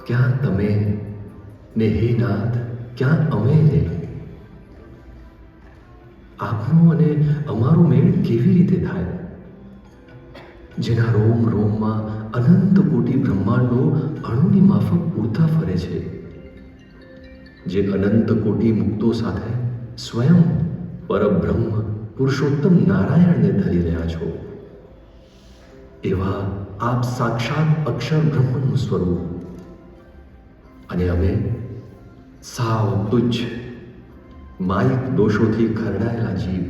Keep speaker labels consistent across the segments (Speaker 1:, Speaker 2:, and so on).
Speaker 1: ક્યાં તમે ને હે નાથ ક્યાં અમે રે? આપનો અને અમારો મેળ કેવી રીતે થાય? જેના રોમ રોમમાં અનંત કોટી બ્રહ્માંડો અણુની માફક ઉડતા ફરે છે, જે અનંત કોટી મુક્તો સાથે સ્વયં પરબ્રહ્મ પુરુષોત્તમ નારાયણને ધરી રહ્યા છો, એવા આપ સાક્ષાત અક્ષર બ્રહ્મનું સ્વરૂપ, અને અમે સાવ તુચ્છ માયિક દોષોથી ખરડાયેલા જીવ.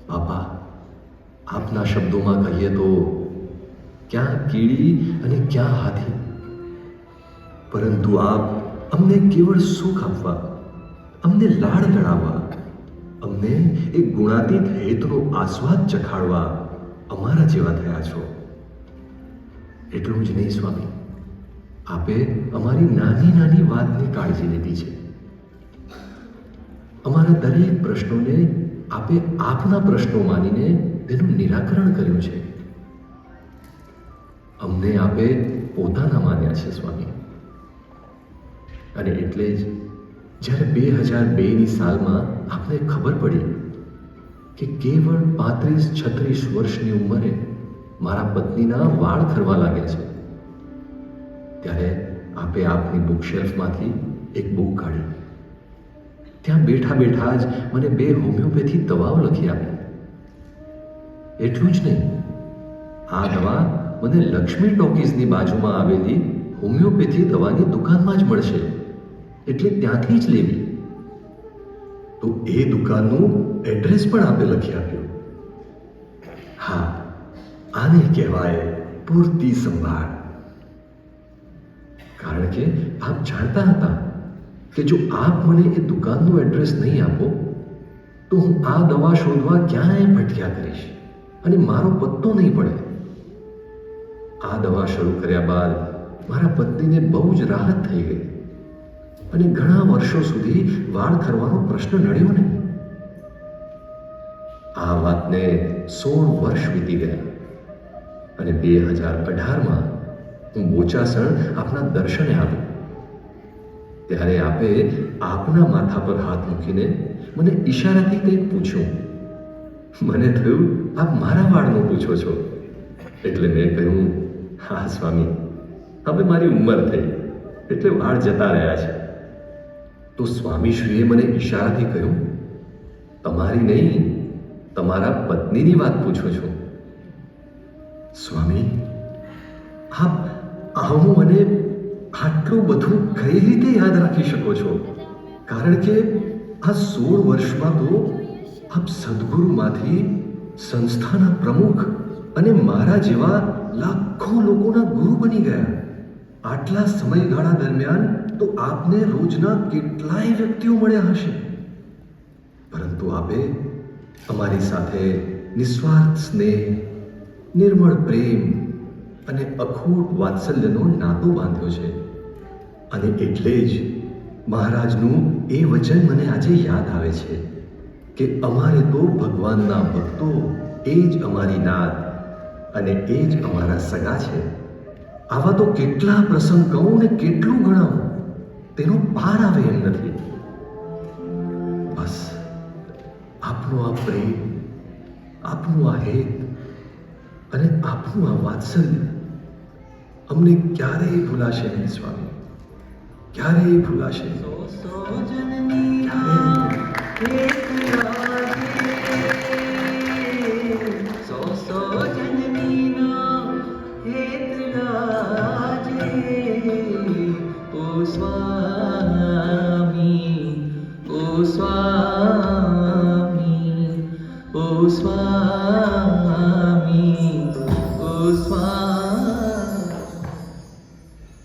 Speaker 1: બાપા, આપના શબ્દોમાં કહીએ તો ક્યાં કીડી અને ક્યાં હાથી, પરંતુ આપ અમને કેવળ સુખ આપવા, અમને લાડ લડાવવા, અમને એક ગુણાતીત હેતનો આસ્વાદ ચખાડવા અમારા જેવા થયા છો. એટલું જ નહીં સ્વામી, આપે અમારી નાની નાની વાતની કાળજી લીધી છે. અમારા દરેક પ્રશ્નોને આપે આપના પ્રશ્નો માનીને તેનું નિરાકરણ કર્યું છે. અમને આપે પોતાના માન્યા છે સ્વામી. અને એટલે જ જ્યારે 2002ની સાલમાં આપને ખબર પડી કે કેવળ 35-36 વર્ષની ઉંમરે મારા પત્નીના વાળ ખરવા લાગ્યા છે, ત્યારે આપે આપની બુકશેલ્ફમાંથી એક બુક કાઢી. ત્યાં બેઠા બેઠા જ મને 2 હોમિયોપેથી દવાઓ લખી આપી. એટલું જ નહીં, આ દવા મને લક્ષ્મી ટોકીઝની બાજુમાં આવેલી હોમિયોપેથી દવાની દુકાનમાં જ મળશે, એટલે ત્યાંથી જ લેવી. તો એ દુકાનનું એડ્રેસ પણ આપે લખી આપ્યું. હા, આને કહેવાય પૂરતી સંભાળ. કારણ કે આપ જાણતા હતા કે જો આપ મને એ દુકાનનું એડ્રેસ નહીં આપો તો હું આ દવા શોધવા ક્યાંય ભટક્યા કરીશ અને મારો પત્તો નહીં પડે. આ દવા શરૂ કર્યા બાદ મારા પત્નીને બહુ જ રાહત થઈ ગઈ અને ઘણા વર્ષો સુધી વાળ ખરવાનો પ્રશ્ન નડ્યો નહીં. આ વાતને 16 વર્ષ વીતી ગયા અને 2018માં હું બોચાસણ આપના દર્શને આવ્યો. ત્યારે આપે આપના માથા પર હાથ મૂકીને મને ઈશારાથી કંઈક પૂછ્યું. મને થયું આપ મારા વાળનું પૂછો છો, એટલે મેં કહ્યું, હા સ્વામી, હવે મારી ઉંમર થઈ એટલે વાળ જતા રહ્યા છે. તો સ્વામીશ્રીએ મને ઈશારાથી કહ્યું, તમારી નહીં, તમારા પત્નીની વાત પૂછું છું. સ્વામી, આપ આવું મને આટલું બધું કઈ રીતે યાદ રાખી શકો છો? કારણ કે આ 16 વર્ષમાં તો આપ સદગુરુમાંથી સંસ્થાના પ્રમુખ અને મારા જેવા લાખો લોકોના ગુરુ બની ગયા. આટલા સમયગાળા દરમિયાન તો આપને રોજના કેટલાય વ્યક્તિઓ મળ્યા હશે, પરંતુ આપે અમારી સાથે નિસ્વાર્થ સ્નેહ, નિર્મળ પ્રેમ અને અખૂટ વાત્સલ્યનો નાતો બાંધ્યો છે. અને એટલે જ મહારાજનું એ વચન મને આજે યાદ આવે છે કે અમારે તો ભગવાનના ભક્તો એ જ અમારી નાત અને એ જ અમારા સગા છે. આવા તો કેટલા પ્રસંગ કહું ને કેટલું ગણાવું, તેનો પાર આવે એમ નથી. બસ આપનો આ પ્રેમ, આપનું આ હેત અને આપનું આ વાત્સલ્ય અમને ક્યારેય ભૂલાશે નહીં સ્વામી, ક્યારેય ભૂલાશે નહીં.
Speaker 2: O Swami,